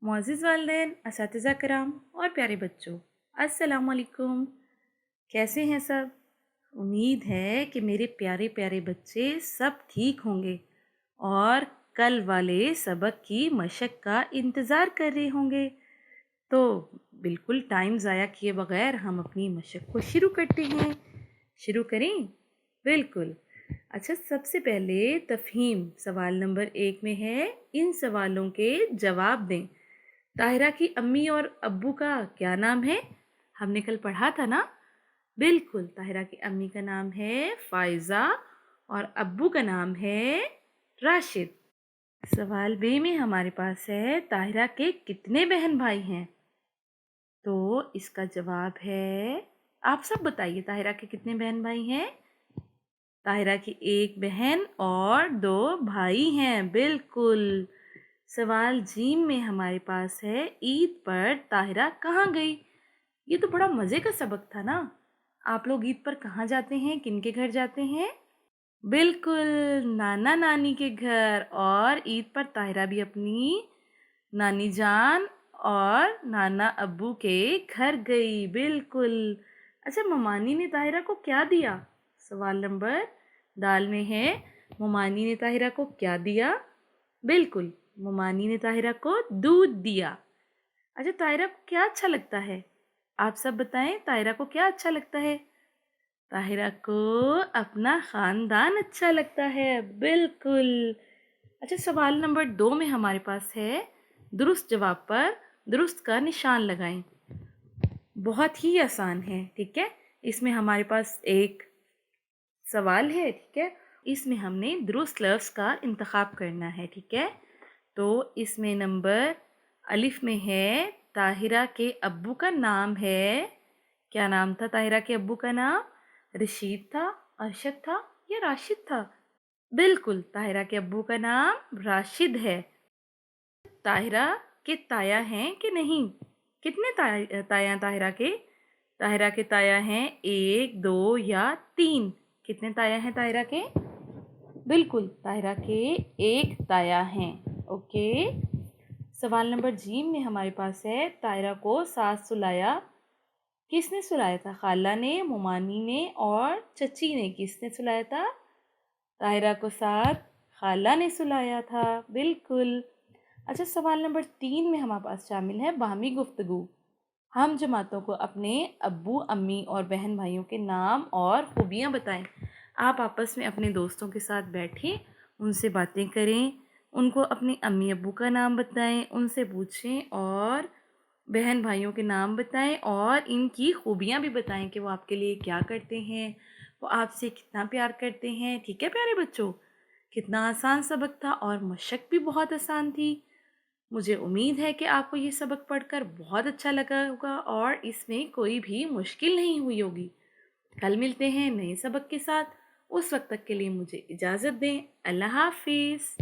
मुअज़्ज़िज़ वालिदैन, असातिज़ा किराम और प्यारे बच्चों, अस्सलामु अलैकुम। कैसे हैं सब? उम्मीद है कि मेरे प्यारे प्यारे बच्चे सब ठीक होंगे और कल वाले सबक की मशक का इंतज़ार कर रहे होंगे। तो बिल्कुल टाइम ज़ाया किए बगैर हम अपनी मशक को शुरू करते हैं। शुरू करें? बिल्कुल। अच्छा, सबसे पहले तफ़हीम सवाल नंबर 1 में है, इन सवालों के जवाब दें। ताहिरा की अम्मी और अब्बू का क्या नाम है? हमने कल पढ़ा था ना? बिल्कुल, ताहिरा की अम्मी का नाम है फ़ाइज़ा और अब्बू का नाम है राशिद। सवाल बे में हमारे पास है, ताहिरा के कितने बहन भाई हैं? तो इसका जवाब है, आप सब बताइए, ताहिरा के कितने बहन भाई हैं? ताहिरा की एक बहन और 2 भाई हैं। बिल्कुल। सवाल जीम में हमारे पास है, ईद पर ताहिरा कहाँ गई? ये तो बड़ा मज़े का सबक था ना। आप लोग ईद पर कहाँ जाते हैं, किन के घर जाते हैं? बिल्कुल, नाना नानी के घर। और ईद पर ताहिरा भी अपनी नानी जान और नाना अब्बू के घर गई। बिल्कुल। अच्छा, ममानी ने ताहिरा को क्या दिया? सवाल नंबर दाल में है, ममानी ने ताहिरा को क्या दिया? बिल्कुल, ममानी ने ताहिरा को दूध दिया। अच्छा, ताहिरा को क्या अच्छा लगता है? आप सब बताएं, ताहिरा को क्या अच्छा लगता है? ताहिरा को अपना ख़ानदान अच्छा लगता है। बिल्कुल। अच्छा, सवाल नंबर 2 में हमारे पास है, दुरुस्त जवाब पर दुरुस्त का निशान लगाएं। बहुत ही आसान है, ठीक है। इसमें हमारे पास एक सवाल है, ठीक है। इसमें हमने दुरुस्त लफ्ज़ का इंतखाब करना है, ठीक है। तो इसमें नंबर अलिफ में है, ताहिरा के अब्बू का नाम है, क्या नाम था ताहिरा के अब्बू का नाम? रशीद था, अरशद था या राशिद था? बिल्कुल, ताहिरा के अब्बू का नाम राशिद है। ताहिरा के ताया हैं कि नहीं? कितने ताया ताहिरा के? ताहिरा के ताया हैं 1, 2 या 3। कितने ताया हैं ताहिरा के? बिल्कुल, ताहिरा के 1 ताया हैं। ओके। सवाल नंबर जीम में हमारे पास है, ताहिरा को साथ सुलाया। किसने सुलाया था? खाला ने, मोमानी ने और चची ने। किसने सुलाया था? ताहिरा को साथ खाला ने सुलाया था। बिल्कुल। अच्छा, सवाल नंबर 3 में हमारे पास शामिल है बाहमी गुफ्तगू। हम जमातों को अपने अब्बू, अम्मी और बहन भाइयों के नाम और खूबियाँ बताएं। आप आपस में अपने दोस्तों के साथ बैठें, उनसे बातें करें, उनको अपने अम्मी अब्बू का नाम बताएं, उनसे पूछें और बहन भाइयों के नाम बताएं और इनकी खूबियाँ भी बताएं कि वो आपके लिए क्या करते हैं, वो आपसे कितना प्यार करते हैं। ठीक है प्यारे बच्चों, कितना आसान सबक था और मशक भी बहुत आसान थी। मुझे उम्मीद है कि आपको ये सबक पढ़कर बहुत अच्छा लगा होगा और इसमें कोई भी मुश्किल नहीं हुई होगी। कल मिलते हैं नए सबक के साथ। उस वक्त तक के लिए मुझे इजाज़त दें। अल्लाह हाफिज़।